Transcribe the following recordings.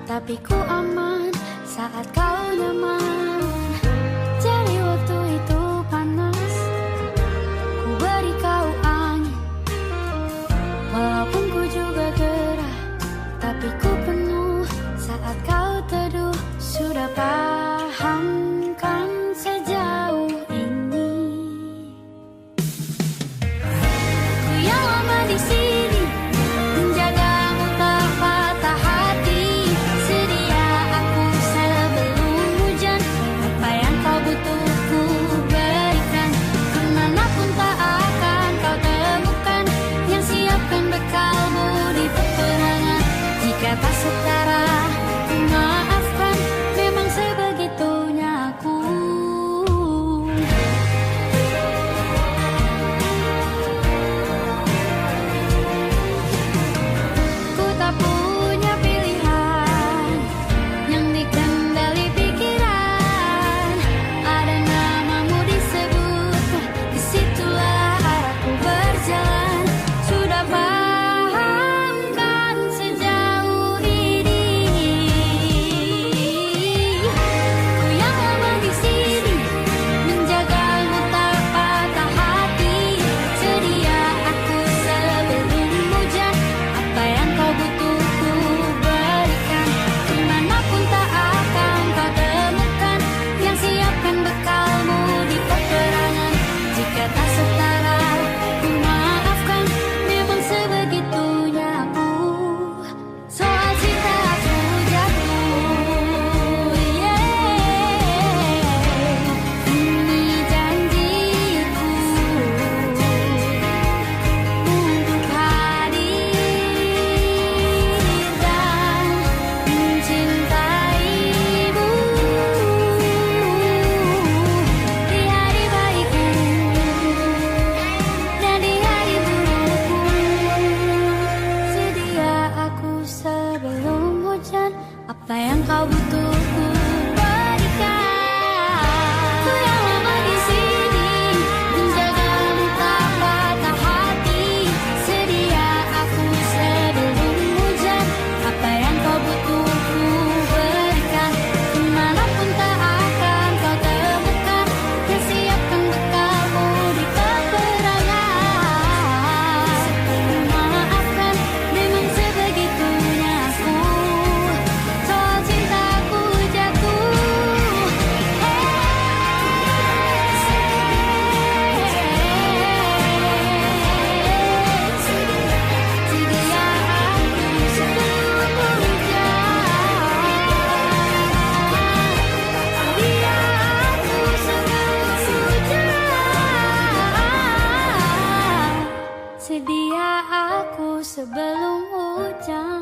tapi ku aman saat kau nyaman. Jadi waktu itu panas, ku beri kau angin. Walaupun ku juga gerah, tapi ku penuh saat kau teduh. Sudah paham kan sejauh ini? Ku yang lama di sini, menjagamu tak patah hati. Sedia aku sebelum hujan, apa yang kau butuh ku berikan. Kemanapun tak akan kau temukan, yang siapkan bekalmu di peperangan. Jika tak setara, ku maafkan, memang sebegitunya aku. Ku tak punya pilihan yang dikendali pikiran. Ada namamu disebut, disitulah arahku berjalan. Sudah paham kan sejauh ini? Ku yang lama di sini, menjagamu tak patah hati. Sedia aku sebelum hujan, apa yang kau butuh ku berikan. Kemanapun tak akan kau temukan, yang siapkan bekalmu di peperangan. Jika tak setara, ku maafkan, memang sebegitunya aku. Soal cinta aku jatuh, ini janjiku untuk hadir dan mencintaimu di hari baikku dan di hari burukku. Sedia aku sebelum hujan, apa yang kau butuh ku berikan. Ku yang lama di sini, menjagamu tak patah hati. Sedia aku sebelum hujan, apa yang kau butuh ku berikan. Kemanapun tak akan kau temukan, yang siapkan bekalmu di peperangan. Maafkan, memang sebegitunya aku. Soal cintaku jatuh, sedia aku sebelum hujan. Sedia aku sebelum hujan. Sedia aku sebelum hujan.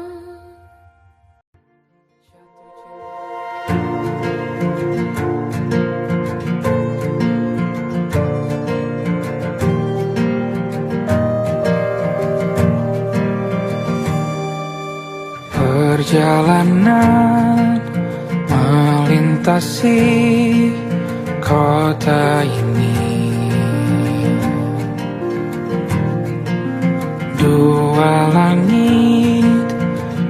Perjalanan melintasi kota ini, dua langit,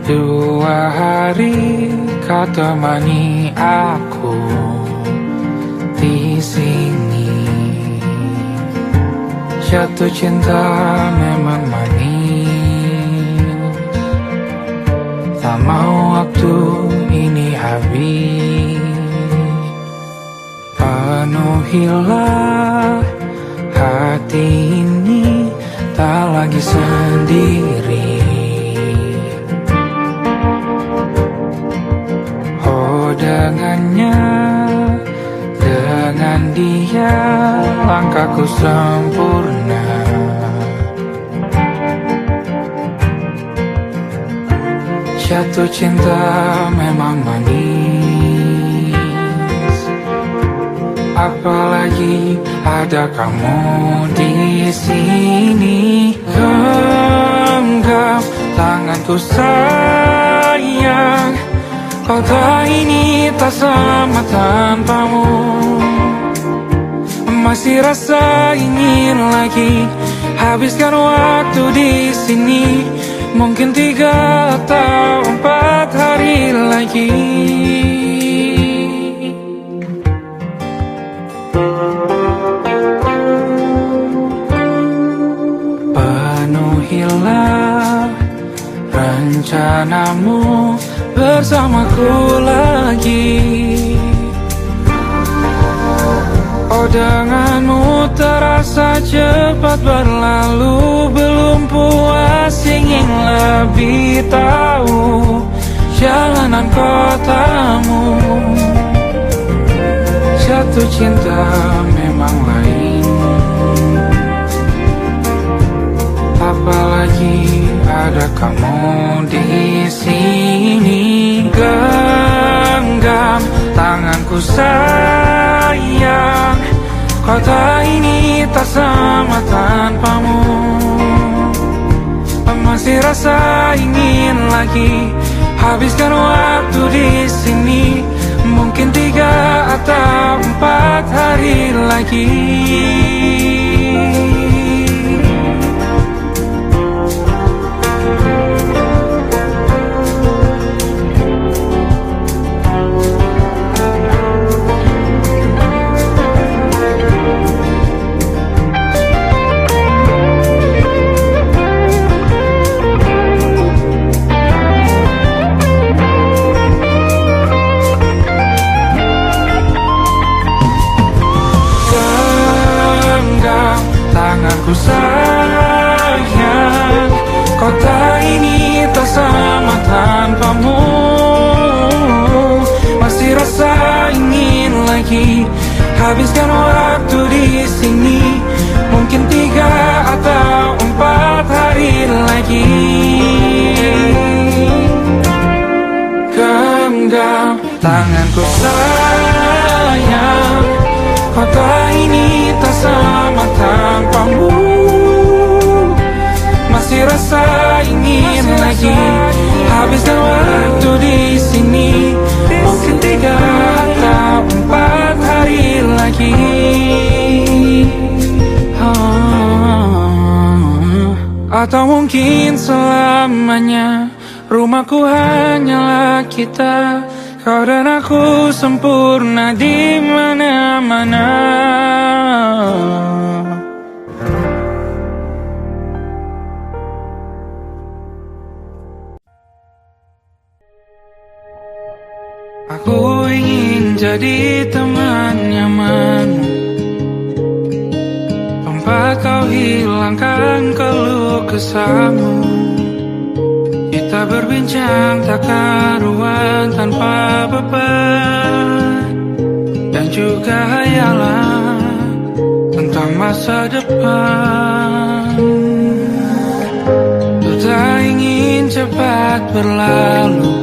dua hari kau temani aku di sini. Jatuh cinta memang manis, tak mau waktu ini habis. Penuhilah hati ini, tak lagi sendiri. Oh dengannya, dengan dia langkahku sempurna. Jatuh cinta memang manis, apalagi ada kamu di sini. Genggam tanganku sayang, kota ini tak sama tanpamu. Masih rasa ingin lagi habiskan waktu di sini. Mungkin 3 atau 4 hari lagi. bersamaku lagi. Oh, denganmu terasa cepat berlalu, belum puas ingin lebih tahu jalanan kotamu. Jatuh cinta memang lain, apalagi ada kamu di sini. Genggam tanganku sayang, kota ini tak sama tanpamu. Masih rasa ingin lagi habiskan waktu di sini. Mungkin 3 atau 4 hari lagi. Tanganku sayang, kota ini tak sama tanpamu. Masih rasa ingin lagi habiskan waktu di sini. Mungkin 3 atau 4 hari lagi. Genggam tanganku sayang, kota ini tak sama tanpamu. Masih rasa ingin lagi habiskan waktu di sini. Mungkin 3 atau 4 hari lagi. Atau mungkin selamanya. Rumahku hanyalah kita, kau dan aku sempurna di mana-mana. Aku ingin jadi teman nyamanmu, tempat kau hilangkan keluh kesahmu. Kita berbincang tak karuan tanpa beban, dan juga hayalan tentang masa depan. Ku tak ingin cepat berlalu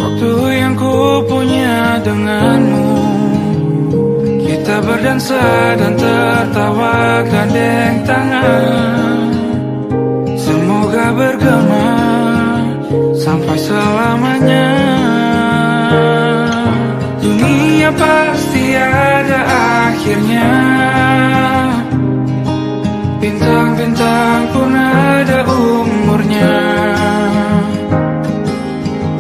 waktu yang ku punya denganmu. Kita berdansa dan tertawa gandeng tangan. Semoga bergema sampai selamanya. Dunia pasti ada akhirnya. Bintang-bintang pun ada umurnya.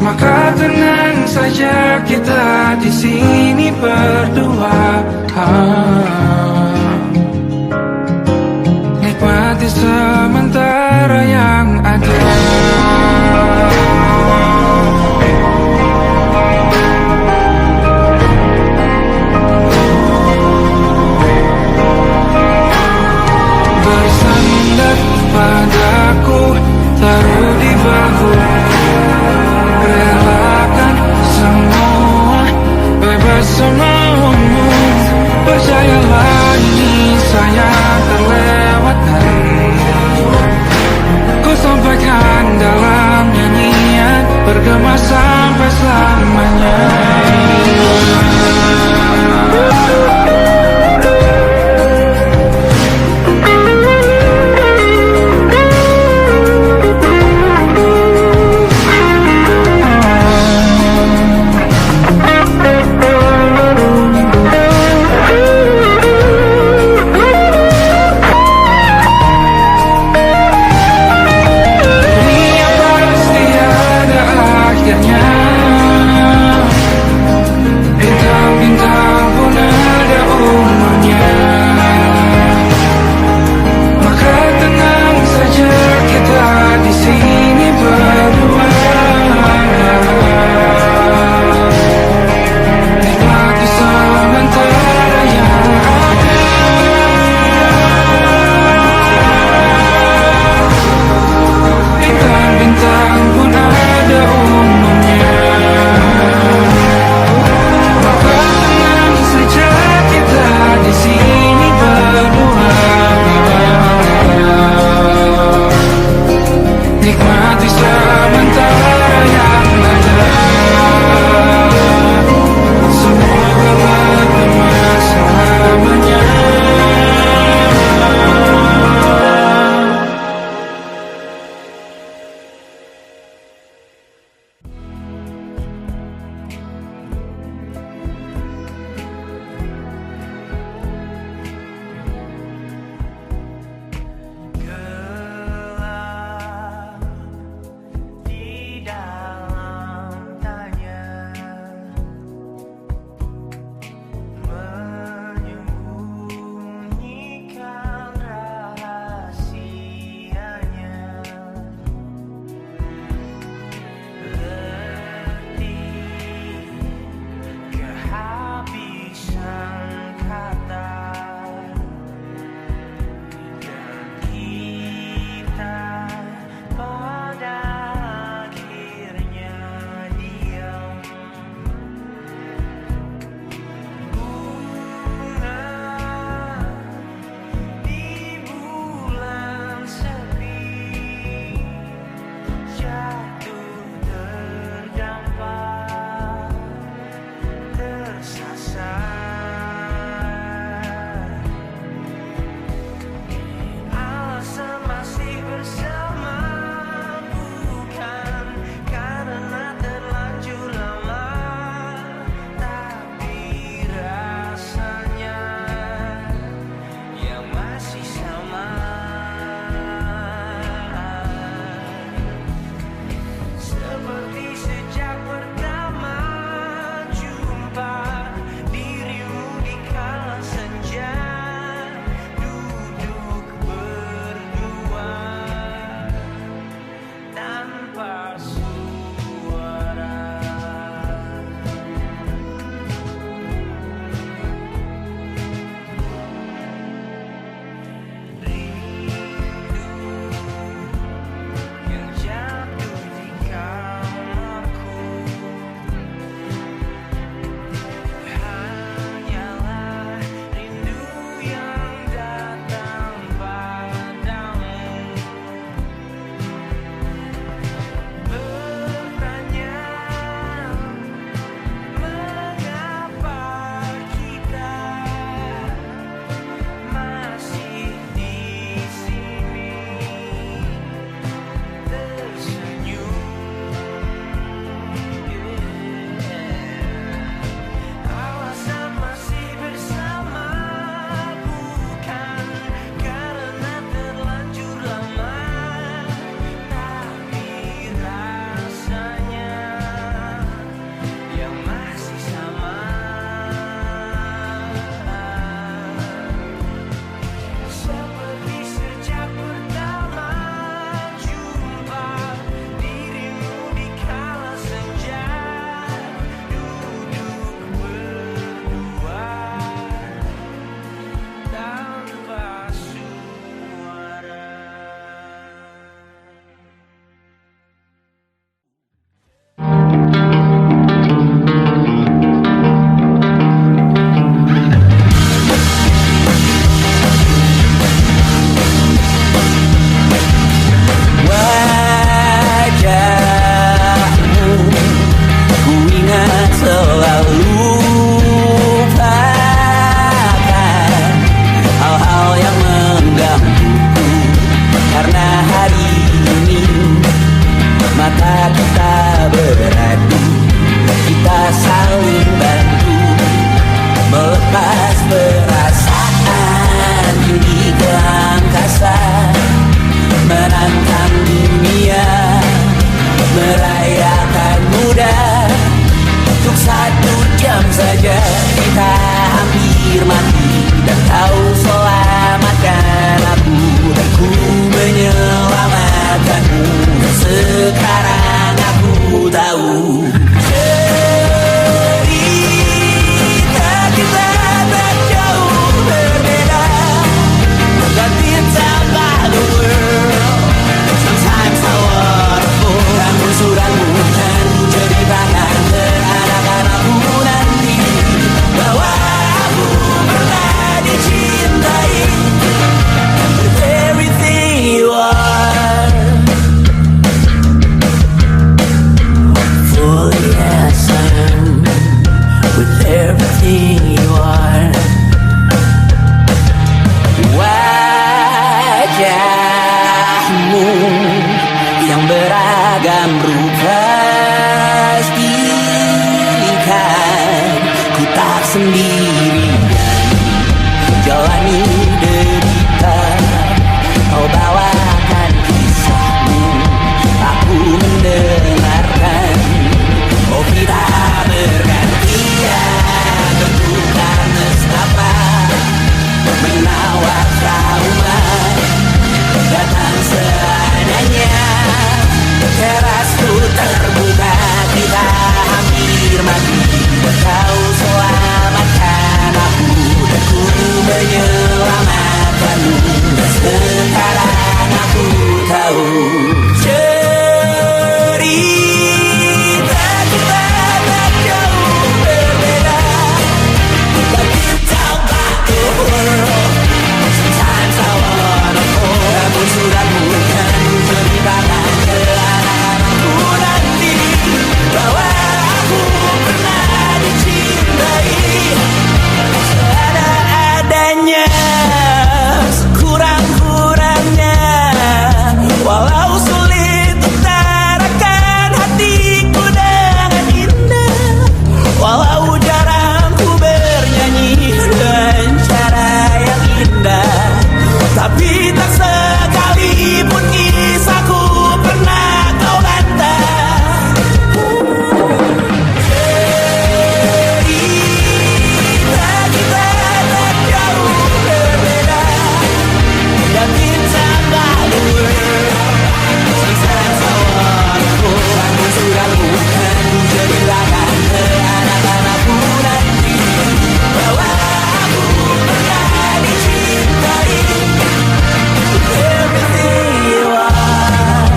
Maka tenang saja kita di sini berdua. Nikmati sementara yang ada. Bersandar padaku, taruh di bahu. Relakan semua, bebas semaumu. Percayalah ini sayang terlewatkan. Ku saya akan mudah. Untuk 1 jam saja kita hampir mati, dan kau selamatkan aku, dan ku menyelamatkanmu. Dan sekarang aku tahu cerita kita tak jauh berbeda. But it's about the world. Sometimes I wanna fall. Namun suratmu kan ceritakan ke anak-anakku nanti bahwa aku pernah dicintai with everything you are. For yes I am with everything you are. Wajahmu yang beragam rupa pastikan ku tak sendirian jalani derita. Kau bawakan kisahmu, aku mendengarkan. Oh kita bergantian bertukar nestapa, menawar trauma datang seadanya. Terasku terbuka, kita hampir mati, kau selamatkan aku, dan ku menyelamatkanmu. Dan sekarang aku tahu cerita kita tak jauh berbeda. But it's about the world. Sometimes I wanna fall. Namun suratmu kan ceritakan ke anak-anakku nanti bahwa aku pernah dicintai seadanya, sekurang-kurangnya. Walau sulit utarakan hatiku dengan indah, walau jarang ku bernyanyi dengan cara yang indah, tapi tak sekalipun kisahku pernah kau bantah. Cerita kita tak jauh berbeda, dan it's about the world. Sometimes I wanna fall. Namun suratmu kan ceritakan ke anak-anakku nanti bahwa aku pernah dicintai with everything you are.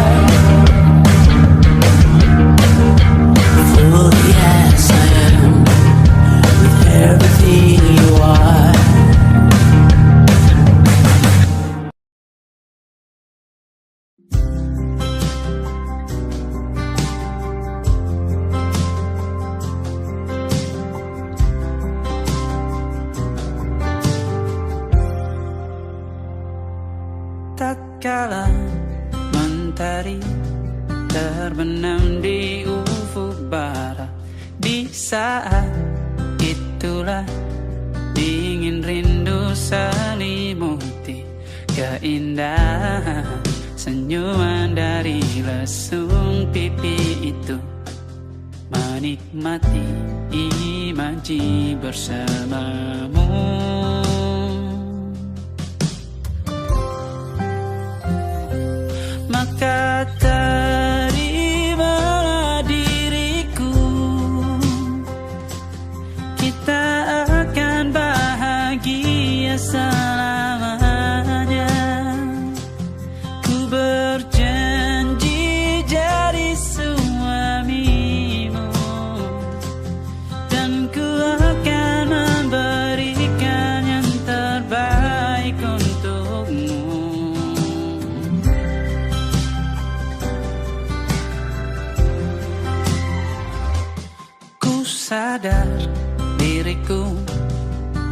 For yes I am with everything you are. Tak kala mentari terbenam di ufuk barat, di saat itulah dingin rindu selimuti keindahan senyuman dari lesung pipi itu, menikmati imaji bersamamu. Maka terimalah diriku, kita akan bahagia selamanya. Ku berjanji jadi suamimu, dan ku akan memberikan yang terbaik untukmu. Sadar diriku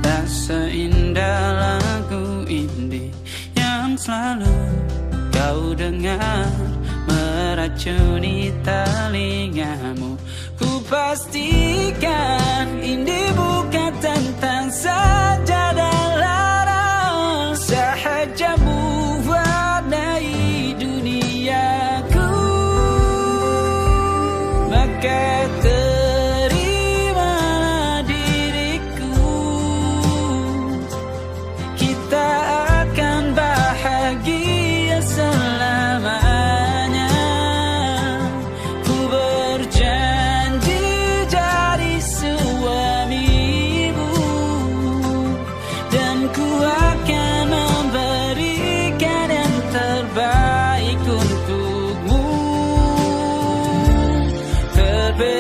tak seindah lagu indie yang selalu kau dengar meracuni telingamu. Ku pastikan indie bukan tentang sajadah larang, sahajamu warnai duniaku. maka terimalah diriku. Kita akan bahagia selamanya. Ku berjanji jadi suamimu, dan ku akan memberikan yang terbaik untukmu. Berbeda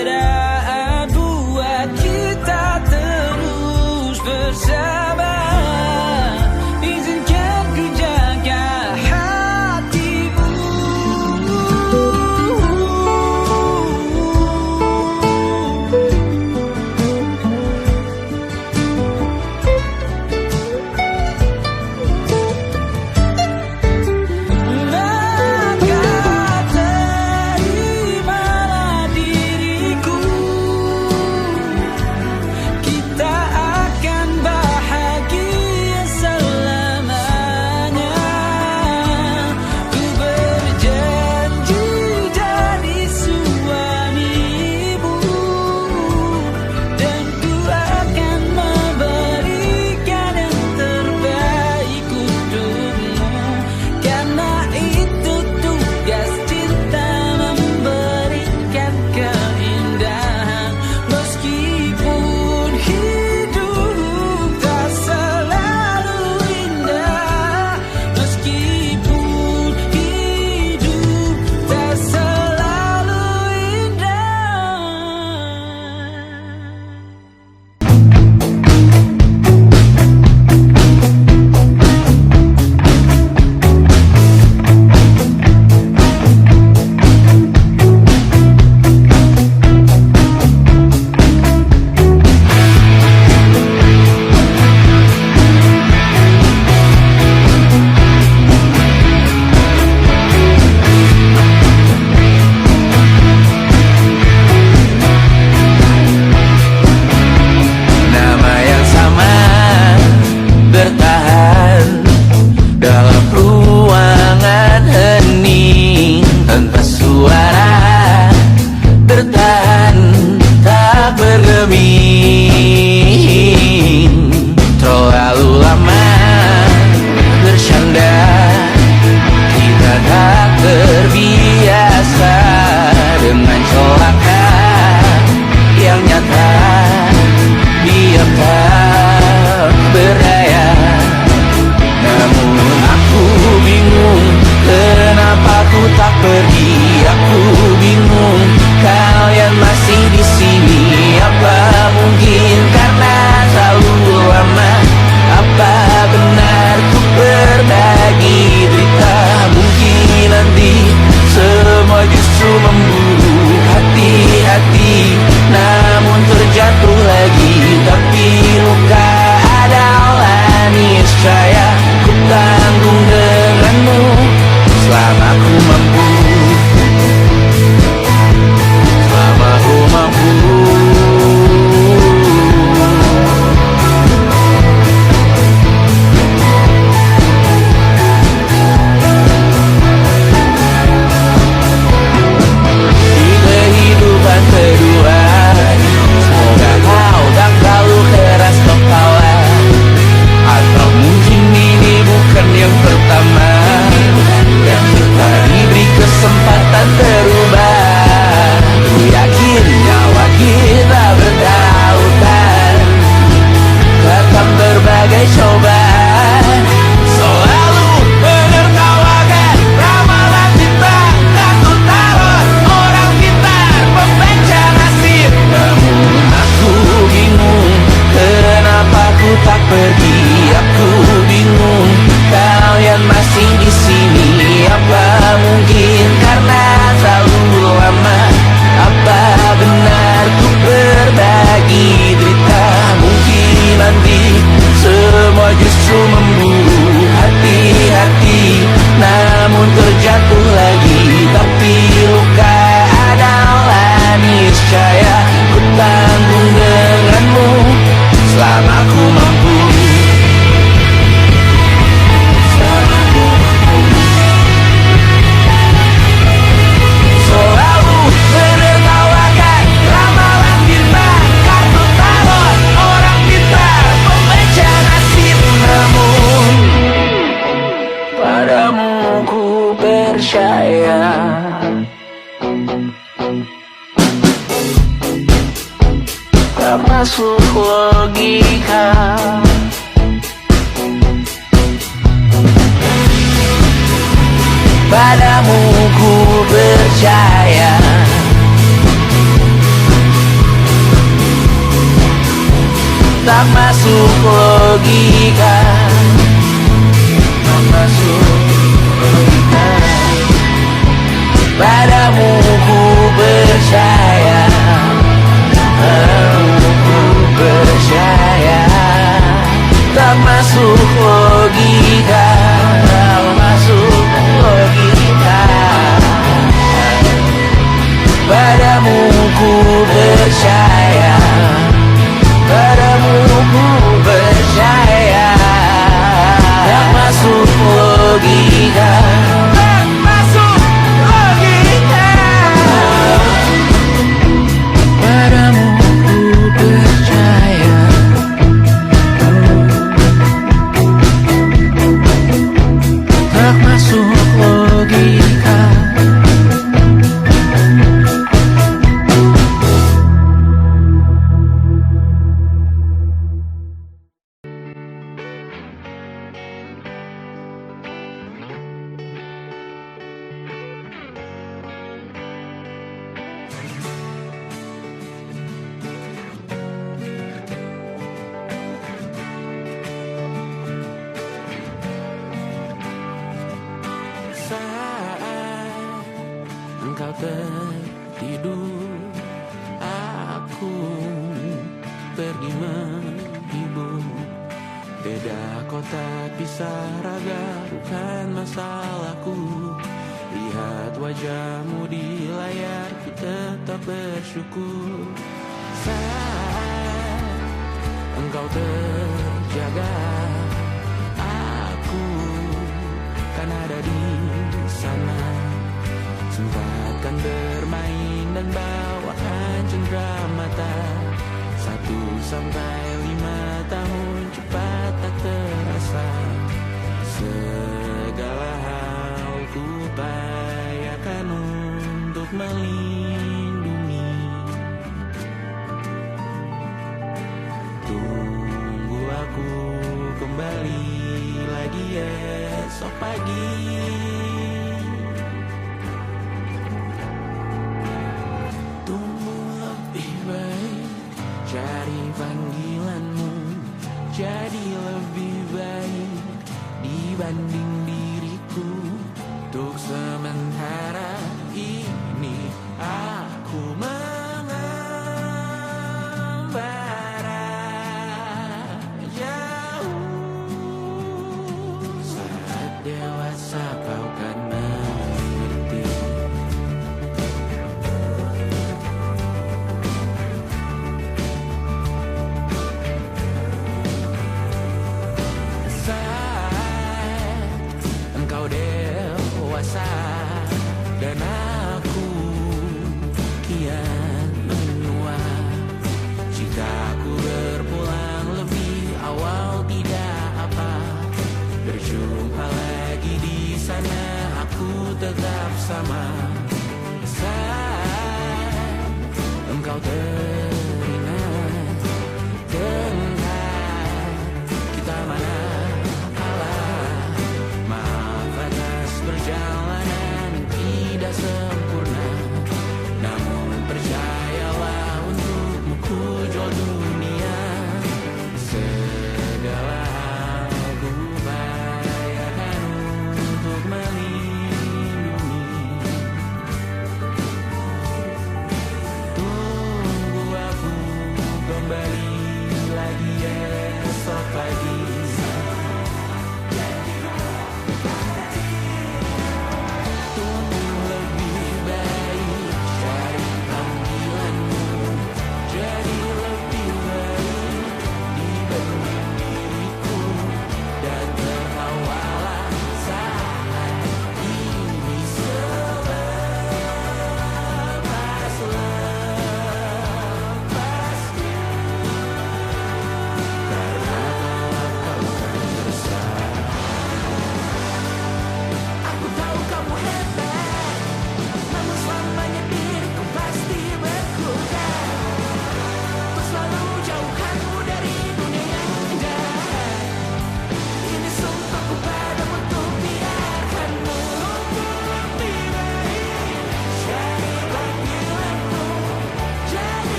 tak masuk logika. Padamu ku percaya, tak masuk logika, tak masuk logika. Padamu ku percaya, padamu ku percaya, tak masuk logika, tak masuk logika. Padamu ku percaya, padamu ku percaya, tak masuk logika, tak masuk logika. Padamu ku percaya, tak masuk logika. Saat engkau tertidur, aku pergi menghibur. Beda kota, pisah raga, bukan masalahku. Lihat wajahmu di layar, ku tetap bersyukur. Saat engkau terjaga, aku kan ada di sana. Sempatkan bermain dan bawakan cendera mata. 1-5 tahun cepat tak terasa. Segala hal ku upayakan untuk melindungi. Tunggu aku kembali lagi esok pagi. Tumbuh lebih baik, cari panggilanmu, jadi lebih baik dibanding diriku. Untuk sementara ini aku mengembara jauh. Saat dewasa kau kan mengerti. Saat engkau dewasa dan aku kian menua. Jika aku berpulang lebih awal tidak apa. Berjumpa lagi di sana, aku tetap sama. Saat engkau teringat tentang kita mana kalah. Maaf atas perjalanan tidak sempurna, namun percayalah untukmu ku jual dunia. Segala hal ku upayakan untuk melindungi. Tunggu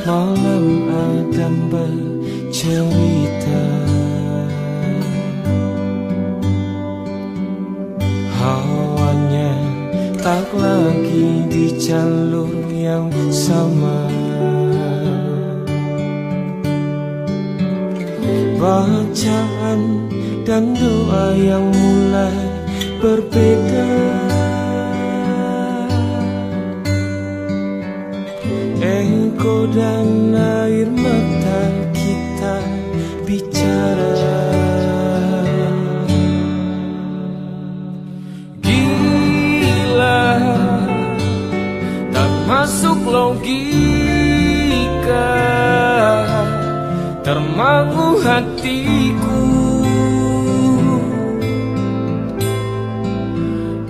malam akan bercerita. Hawanya tak lagi di jalur yang sama. Bacaan dan doa yang mulai berbeda. Ego dan air mata kita bicara. Gila, tak masuk logika, termangu hatiku.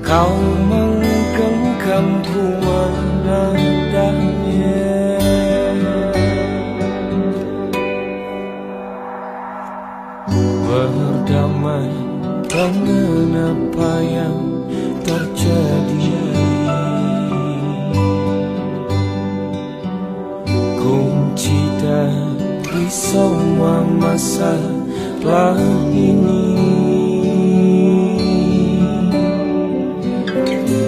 Kau menggenggamku menadahnya. Berdamai dengan apa yang terjadi. Kunci dari semua masalah ini.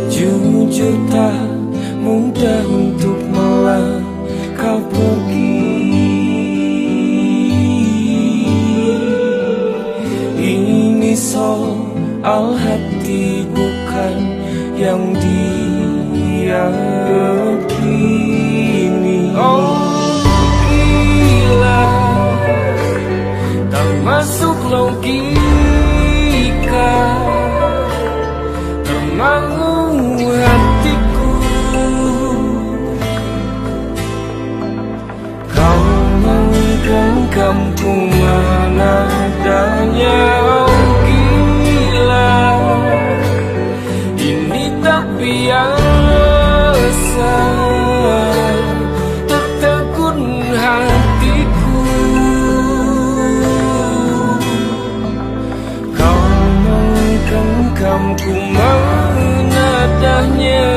Jujur tak mudah untuk melangkah pergi. Ini soal hati bukan yang diyakini. Oh gila, tak masuk logika, termangu hatiku. Kau menggenggamku menadanya. Oh gila, ini tak biasa, tertegun hatiku. Kau menggenggamku menadahnya.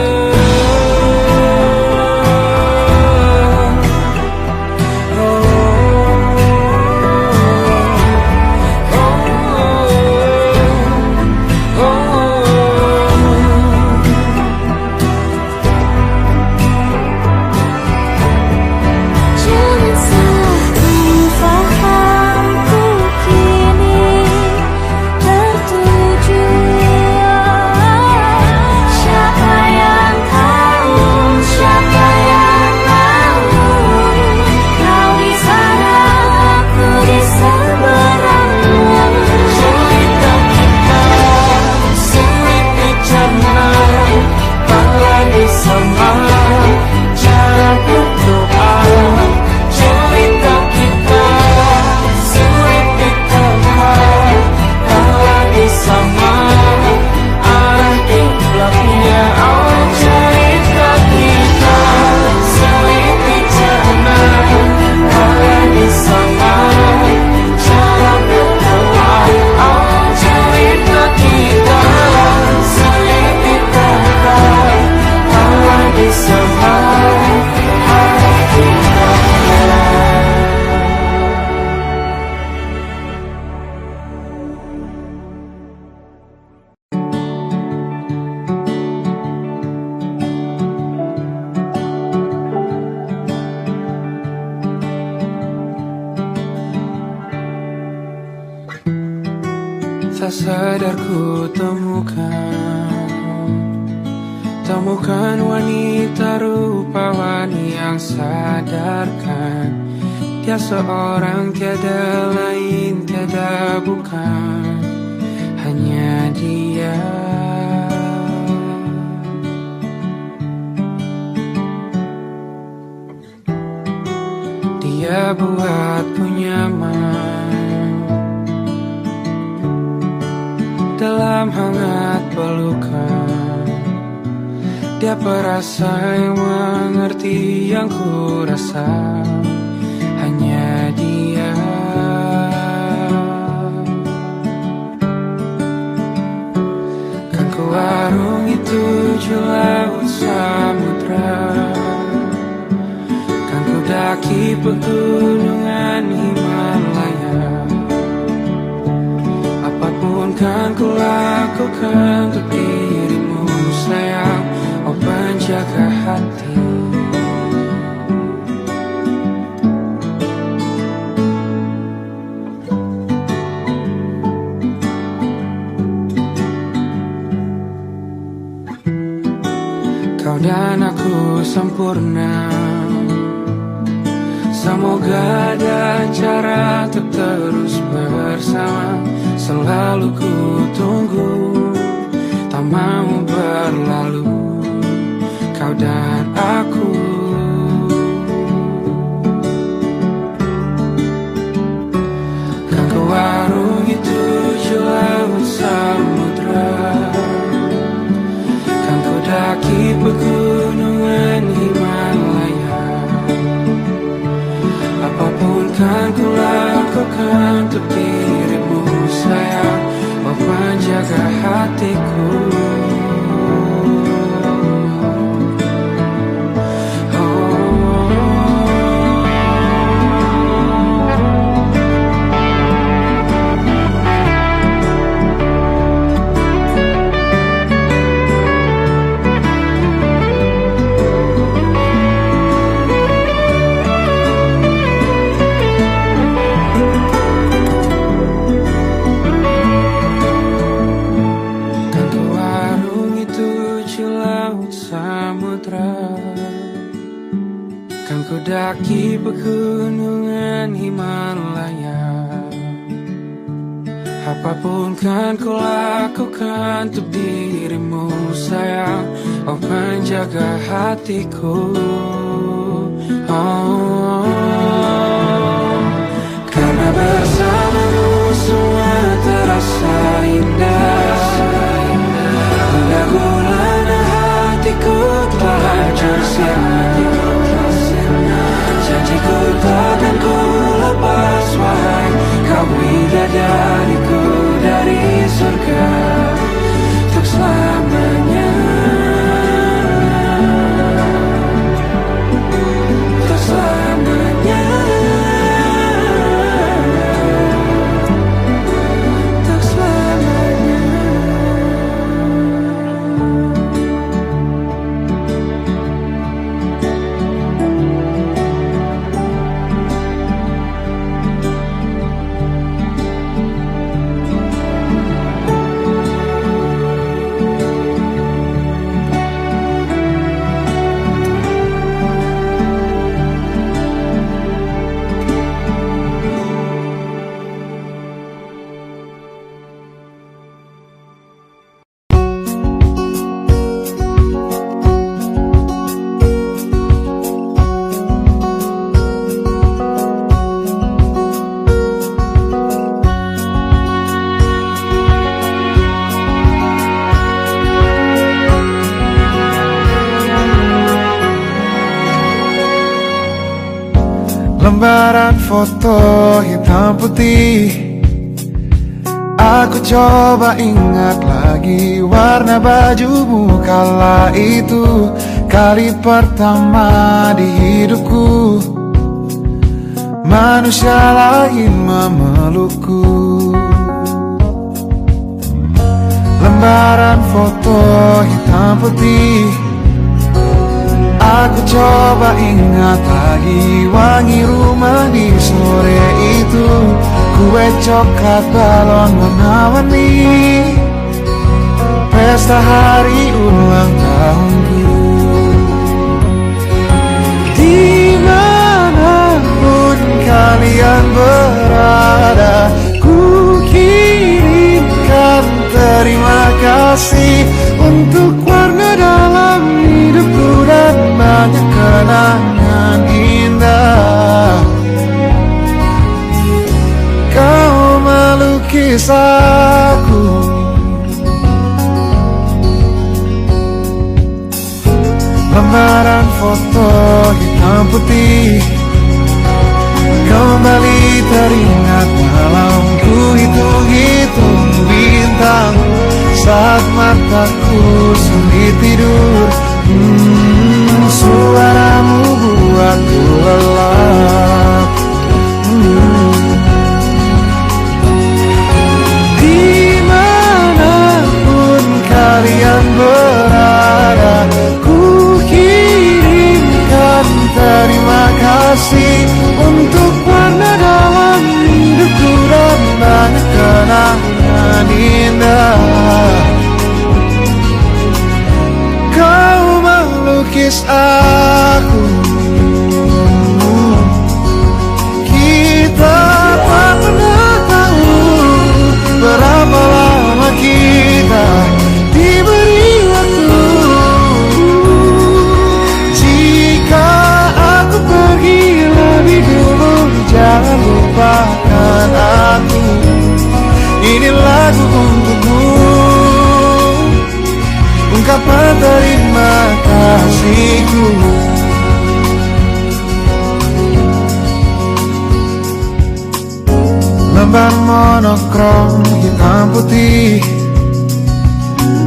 Tak sadar ku temukan wanita rupawan yang sadarkan dia seorang, tiada lain, tiada bukan, hanya dia. Dia buatku nyaman dalam hangat pelukan. Dia perasa yang mengerti yang ku rasa, hanya dia. Kan ku arungi 7 laut samudra, kan ku daki pegunungan Himalaya. Apapun kan ku lakukan untuk dirimu sayang, oh penjaga hati. Kau dan aku sempurna, semoga ada cara untuk terus bersama. Selalu ku tunggu, tak mau berlalu, kau dan aku. Kan ku warungi 7 laut samudra, kan ku daki pegunungan Himalaya. Apapun kan ku lakukan untuk dirimu sayang, oh penjaga hatiku. Kan ku daki pegunungan Himalaya. Apapun kan ku lakukan untuk dirimu sayang, oh penjaga hatiku. Oh, karena bersamamu semua terasa indah. Gundah gulana hatiku telah hancur sia-sia. Janjiku takkan ku lepas, wahai kau bidadariku dari surga untuk selamanya, untuk selamanya, untuk selamanya. Lembaran foto hitam putih, aku coba ingat lagi warna bajumu kala itu. Kali pertama di hidupku manusia lain memelukku. Lembaran foto hitam putih, aku coba ingat lagi wangi rumah di sore itu. Kue coklat balon warna-warni, pesta hari ulang tahunku. Dimanapun kalian berada, ku kirimkan terima kasih untuk warna dalam hidupku dan banyak kenangan indah. Kau melukis aku, lembaran foto hitam putih kembali teringat malam ku hitung-hitung bintang saat mataku sulit tidur. Suaramu buatku lelah. gambar monokrom hitam putih.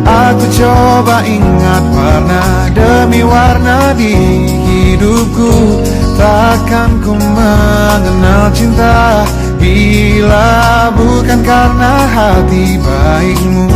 Aku coba ingat warna demi warna di hidupku. Takkan ku mengenal cinta bila bukan karena hati baikmu.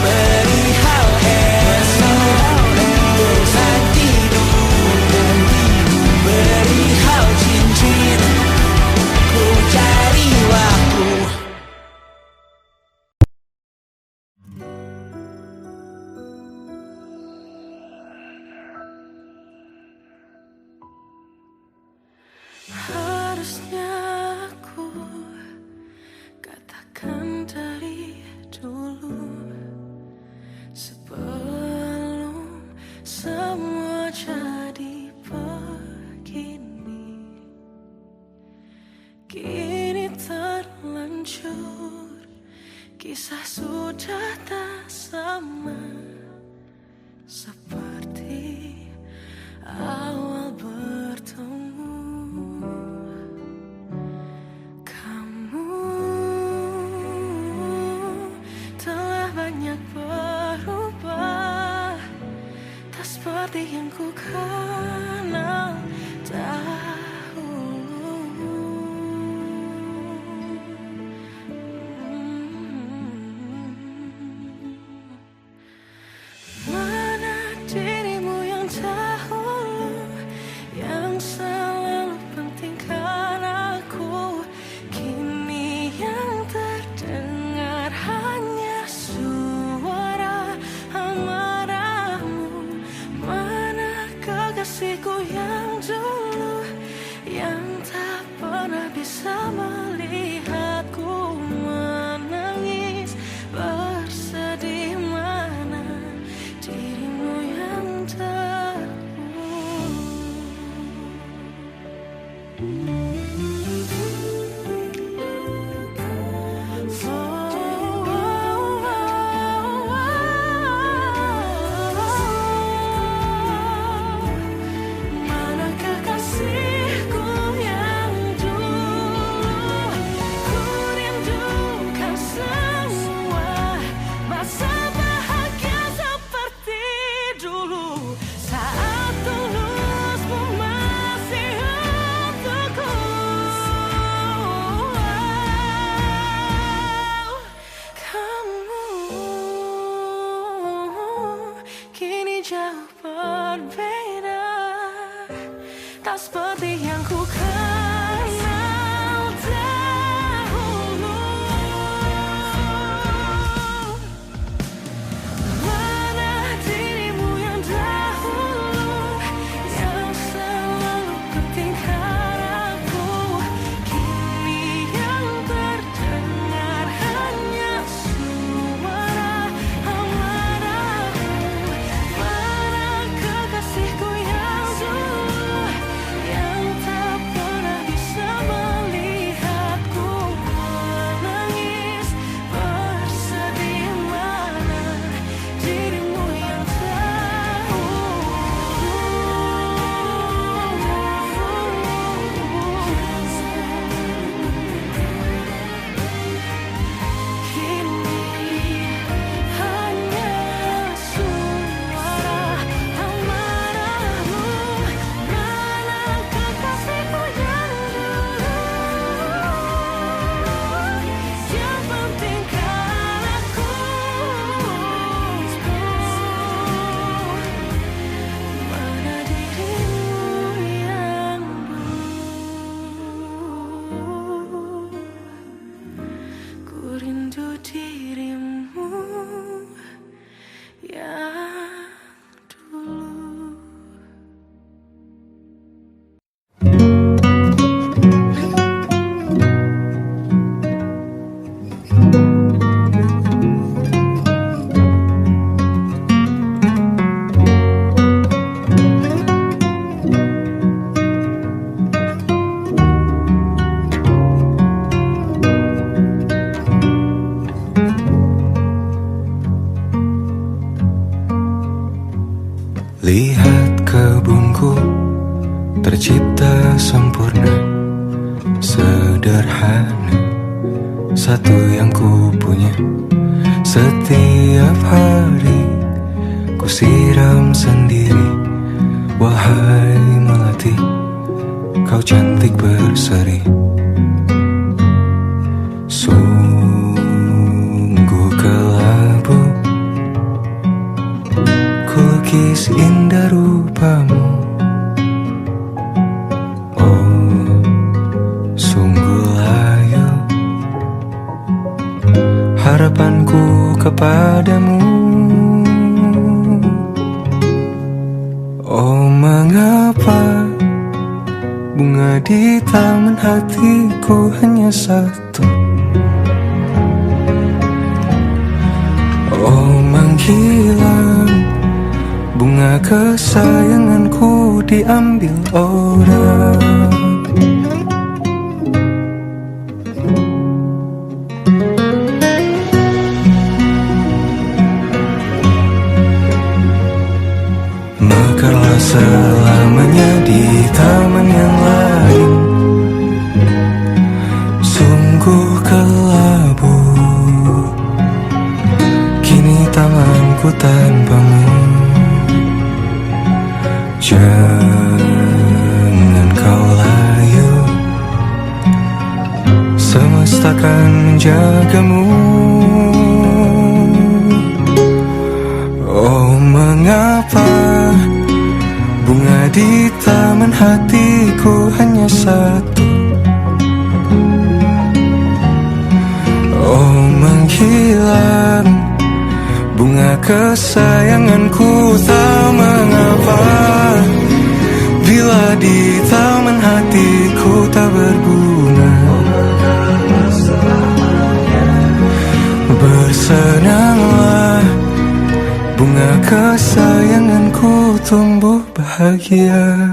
Perihal esok, kisah sudah tak sama seperti awal bertemu. Kamu telah banyak berubah, tak seperti yang ku kenal dahulu. Mana dirimu yang dahulu, yang selalu pentingkan aku, kini yang terdengar hanya suara amarahmu. Mana kekasihku yang dulu, yang tak pernah bisa melihatku menangis bersedih. Mana dirimu yang mana kekasihku yang dulu, ku rindukan semua masa bahagia seperti dulu, saat tulusmu masih untukku. Kamu kini jauh berbeda, tak seperti yang ku kenal dahulu. Mana dirimu yang dahulu, yang selalu pentingkan aku, kini yang terdengar hanya suara amarahmu. Mana kekasihku yang dulu, yang tak pernah bisa melihatku menangis bersedih. Mana dirimu yang kini hanya suara amarahmu. Mana kekasihku yang dulu, yang pentingkan aku, mana dirimu yang dulu, ku rindu dirimu yang dulu. Lihat kebunku tercipta sempurna, sederhana, satu yang ku punya. Setiap hari ku siram sendiri. Wahai melati, kau cantik berseri. Sungguh kelabu kulukis indah rupamu. Oh, sungguh layu harapanku kepadamu. Oh, mengapa bunga di taman hatiku hanya satu? Oh, menghilang bunga kesayanganku diambil orang. tekarlah selamanya di taman yang lain. Sungguh kelabu kini tanganku tanpamu. Jangan kau layu, semesta akan menjagamu. Oh, mengapa bunga di taman hatiku hanya satu? Oh, menghilang bunga kesayanganku, tak mengapa bila di taman hatiku tak berbunga. Bersenanglah bunga kesayanganku tumbuh bahagia.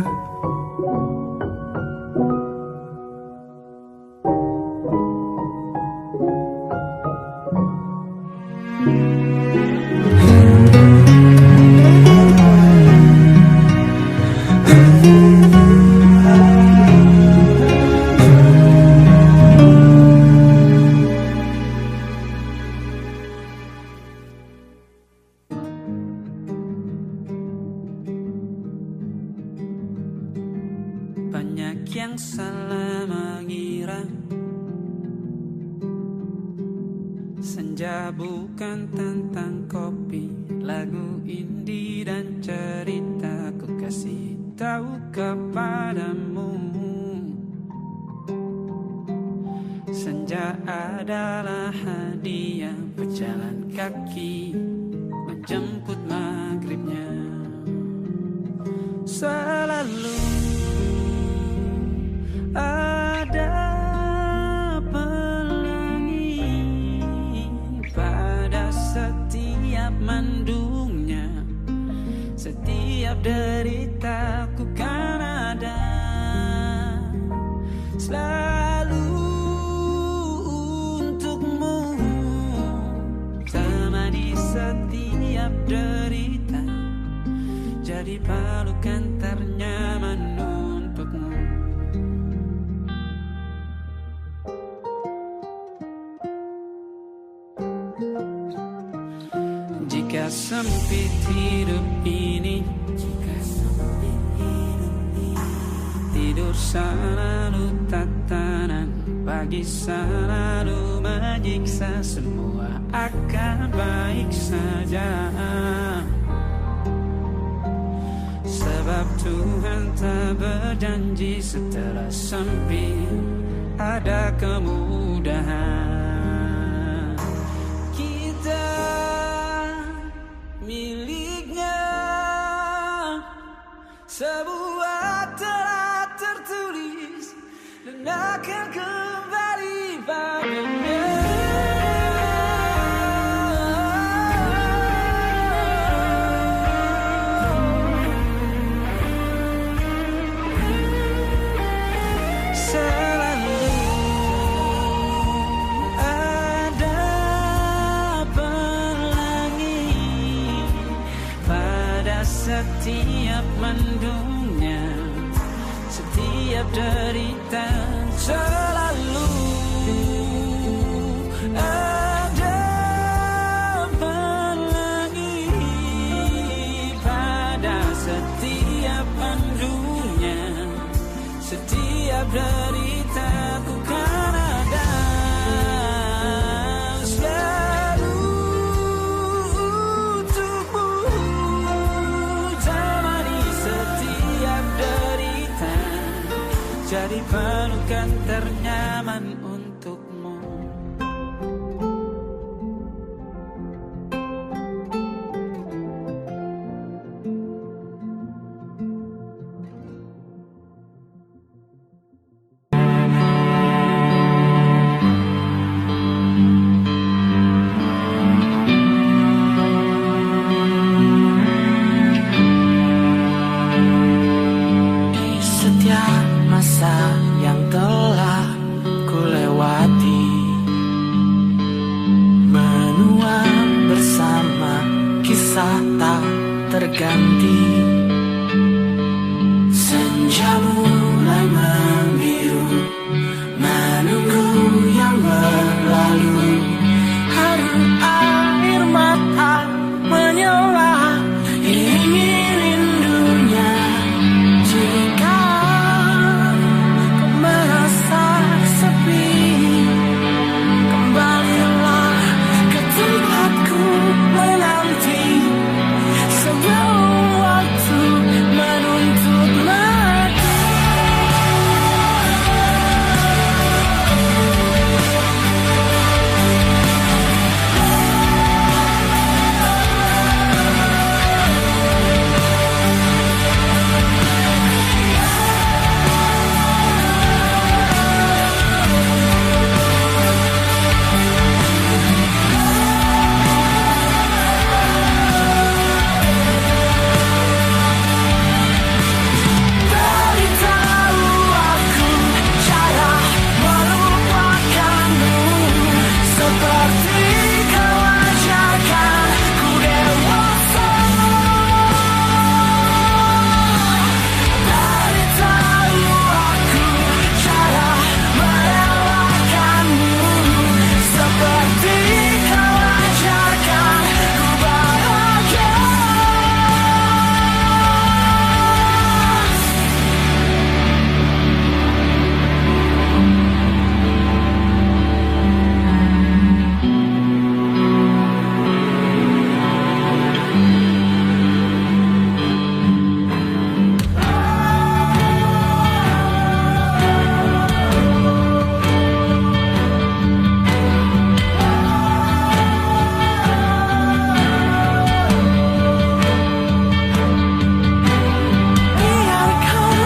Banyak yang salah mengira senja bukan tentang kopi, lagu indie dan cerita. Ku kasih tahu kepadamu, senja adalah hadiah berjalan kaki menjemput maghribnya. Selalu ada pelangi pada setiap mendungnya, setiap deritaku kan ada selalu untukmu, temani setiap derita, jadi pelukan ternyaman untukmu. Jika sempit hidup ini, tidur selalu tatanan, pagi selalu menyiksa, semua akan baik saja. Sebab Tuhan tak berjanji setelah sempit ada kemudahan. Kita miliknya, sebuah telah tertulis dan akan kembali padanya. Setiap mendungnya, setiap derita, selalu ada pelangi pada setiap mendungnya, setiap derita ku kan ada selalu untukmu. Jadi pelukan ternyaman untukmu. terganti senja mulai membiru, menunggu yang berlalu. Haru air mata menyala, ingin rindunya. Jika kau merasa sepi, kembalilah ke tempatku menanti. Sebelum waktu menuntut mati. Beritahu aku cara melupakanmu, seperti kau ajarkan ku dewasa. Beritahu aku cara merelakanmu, seperti kau ajarkan ku bahagia. Biarkan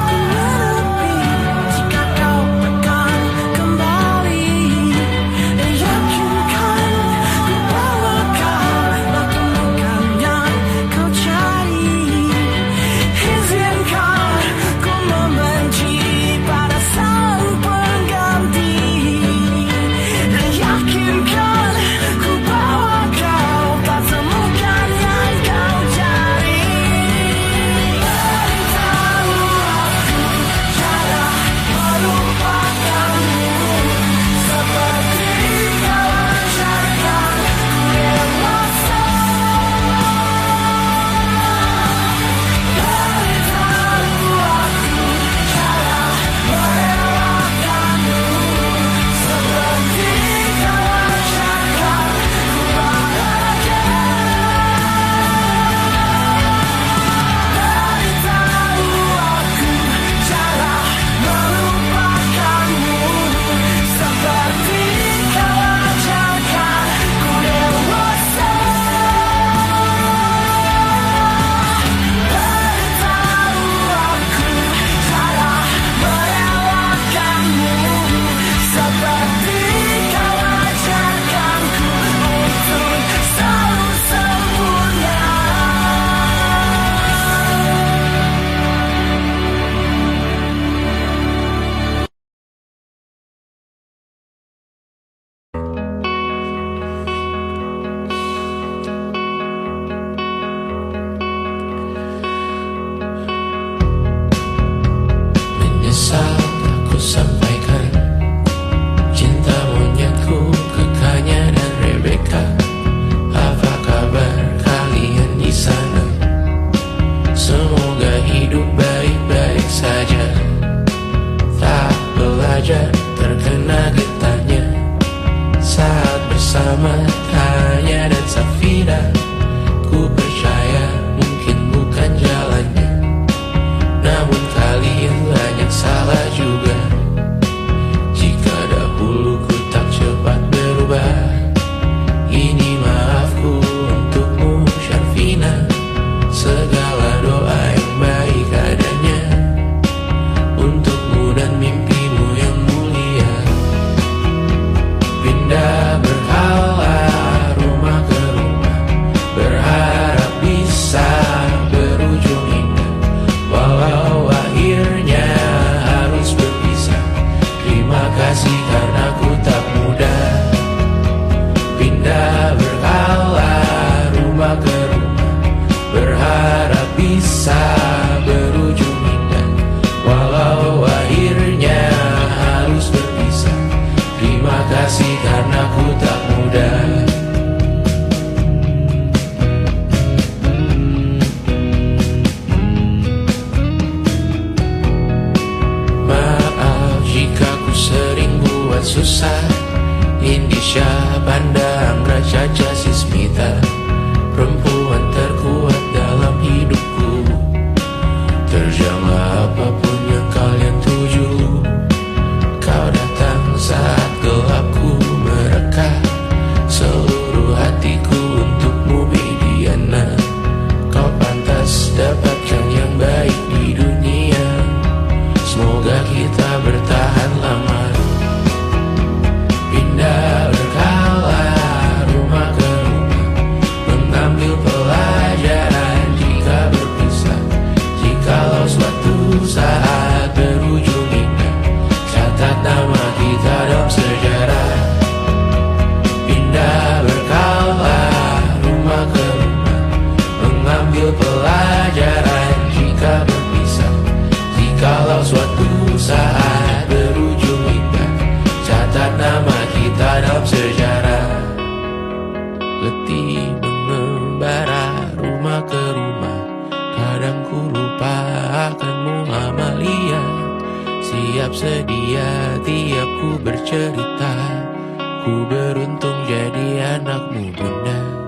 ku menepi jika kau tekan kembali, dan yakinkan ku bawa kau lakukan yang kau cari. Izinkan ku membenci pada sang pengganti, dan yakinkan ku bawa kau temukan yang kau cari. Beritahu aku cara melupakanmu, seperti kau ajarkan ku dewasa. Beritahu aku cara merelakanmu, seperti kau ajarkan ku bahagia. Beritahu aku cara melupakanmu, seperti kau ajarkan ku dewasa. Beritahu aku cara merelakanmu, seperti kau ajarkanku untuk selalu sempurna. Menyesal aku sampaikan cinta monyetku ke Kanya dan Rebecca. Apa kabar kalian di sana? Semoga hidup baik-baik saja. Tak belajar terkena getahnya saat bersama Tanya dan Safira. Ku percaya mungkin bukan jalannya, namun kalian banyak salah juga. Jika dahulu ku tak cepat berubah, ini maafku untukmu Syarfina. Segala doa yang baik adanya untukmu dan mimpimu yang mulia. Pindah berhala rumah ke rumah, Caca Sismita, perempuan terkuat dalam hidupku. Terjanglah apapun yang kalian tuju. Kau datang saat gelapku mereka. Seluruh hatiku untukmu Mediana. Kau pantas dapatkan yang baik di dunia. Semoga kita bertahan lama. Pindah berkala rumah ke rumah, mengambil pelajaran jika berpisah. Jikalau suatu saat berujung indah, catat nama kita dalam sejarah. Pindah berkala rumah ke rumah, mengambil pelajaran jika berpisah. Jikalau suatu saat berujung indah, catat nama kita dalam sejarah. Letih mengembara rumah ke rumah, kadang ku lupa akanmu Amalia. Siap sedia tiap ku bercerita, ku beruntung jadi anakmu Bunda.